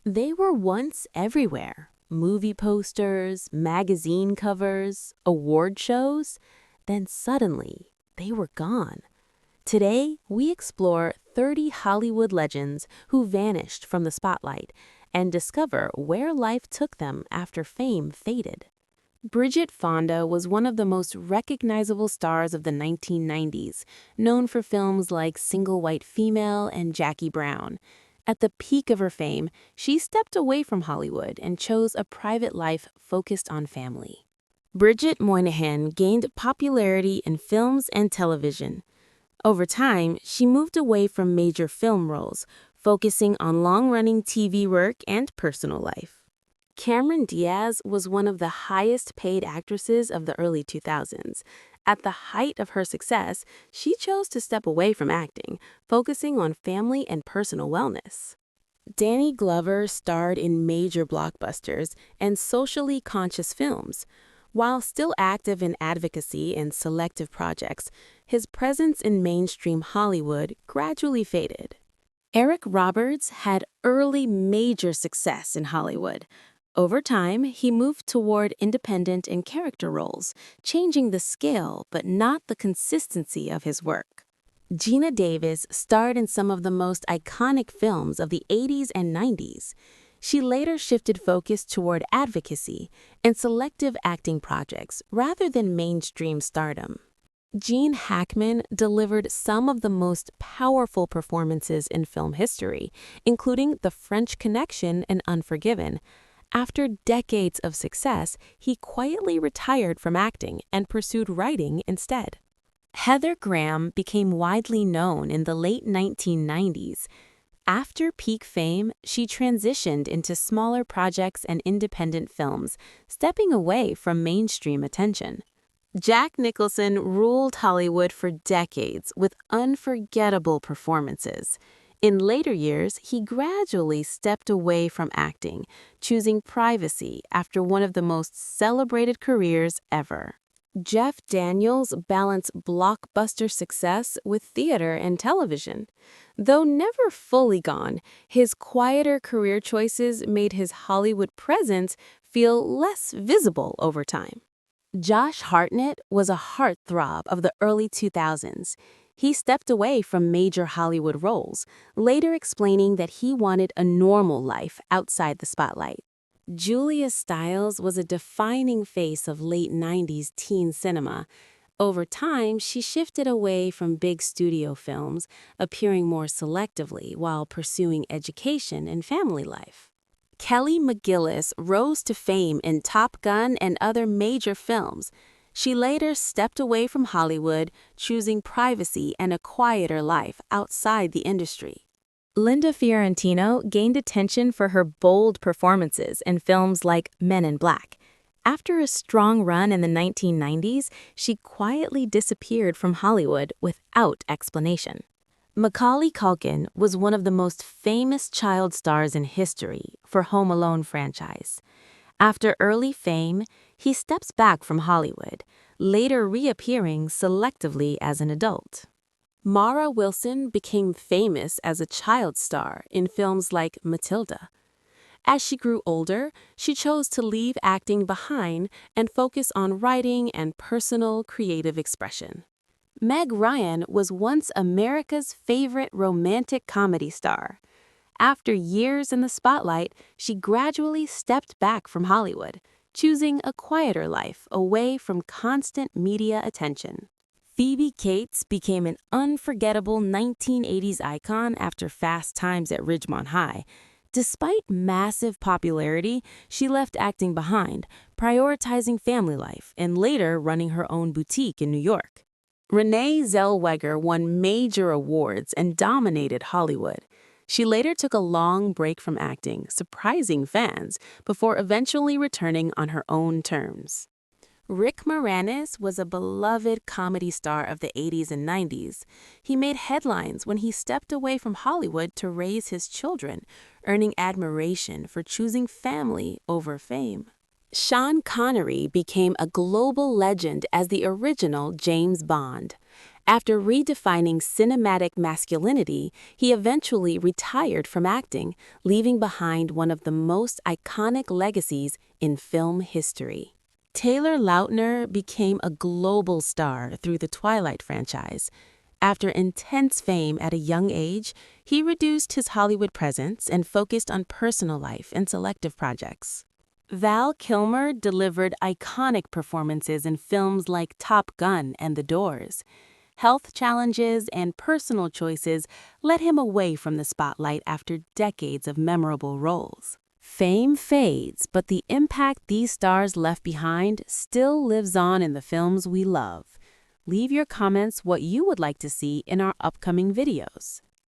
They were once everywhere. Movie posters, magazine covers, award shows. Then suddenly, they were gone. Today, we explore 30 Hollywood legends who vanished from the spotlight and discover where life took them after fame faded. Bridget Fonda was one of the most recognizable stars of the 1990s, known for films like Single White Female and Jackie Brown. At the peak of her fame, she stepped away from Hollywood and chose a private life focused on family. Bridget Moynihan gained popularity in films and television. Over time, she moved away from major film roles, focusing on long-running TV work and personal life. Cameron Diaz was one of the highest-paid actresses of the early 2000s. At the height of her success, she chose to step away from acting, focusing on family and personal wellness. Danny Glover starred in major blockbusters and socially conscious films. While still active in advocacy and selective projects, his presence in mainstream Hollywood gradually faded. Eric Roberts had early major success in Hollywood. Over time, he moved toward independent and character roles, changing the scale but not the consistency of his work. Gina Davis starred in some of the most iconic films of the 80s and 90s. She later shifted focus toward advocacy and selective acting projects rather than mainstream stardom. Gene Hackman delivered some of the most powerful performances in film history, including The French Connection and Unforgiven. After decades of success, he quietly retired from acting and pursued writing instead. Heather Graham became widely known in the late 1990s. After peak fame, she transitioned into smaller projects and independent films, stepping away from mainstream attention. Jack Nicholson ruled Hollywood for decades with unforgettable performances. In later years, he gradually stepped away from acting, choosing privacy after one of the most celebrated careers ever. Jeff Daniels balanced blockbuster success with theater and television. Though never fully gone, his quieter career choices made his Hollywood presence feel less visible over time. Josh Hartnett was a heartthrob of the early 2000s. He stepped away from major Hollywood roles, later explaining that he wanted a normal life outside the spotlight. Julia Stiles was a defining face of late 90s teen cinema. Over time, she shifted away from big studio films, appearing more selectively while pursuing education and family life. Kelly McGillis rose to fame in Top Gun and other major films. She later stepped away from Hollywood, choosing privacy and a quieter life outside the industry. Linda Fiorentino gained attention for her bold performances in films like Men in Black. After a strong run in the 1990s, she quietly disappeared from Hollywood without explanation. Macaulay Culkin was one of the most famous child stars in history for Home Alone franchise. After early fame, he steps back from Hollywood, later reappearing selectively as an adult. Mara Wilson became famous as a child star in films like Matilda. As she grew older, she chose to leave acting behind and focus on writing and personal creative expression. Meg Ryan was once America's favorite romantic comedy star. After years in the spotlight, she gradually stepped back from Hollywood, choosing a quieter life away from constant media attention. Phoebe Cates became an unforgettable 1980s icon after Fast Times at Ridgemont High. Despite massive popularity, she left acting behind, prioritizing family life and later running her own boutique in New York. Renee Zellweger won major awards and dominated Hollywood. She later took a long break from acting, surprising fans, before eventually returning on her own terms. Rick Moranis was a beloved comedy star of the 80s and 90s. He made headlines when he stepped away from Hollywood to raise his children, earning admiration for choosing family over fame. Sean Connery became a global legend as the original James Bond. After redefining cinematic masculinity, he eventually retired from acting, leaving behind one of the most iconic legacies in film history. Taylor Lautner became a global star through the Twilight franchise. After intense fame at a young age, he reduced his Hollywood presence and focused on personal life and selective projects. Val Kilmer delivered iconic performances in films like Top Gun and The Doors. Health challenges and personal choices led him away from the spotlight after decades of memorable roles. Fame fades, but the impact these stars left behind still lives on in the films we love. Leave your comments what you would like to see in our upcoming videos.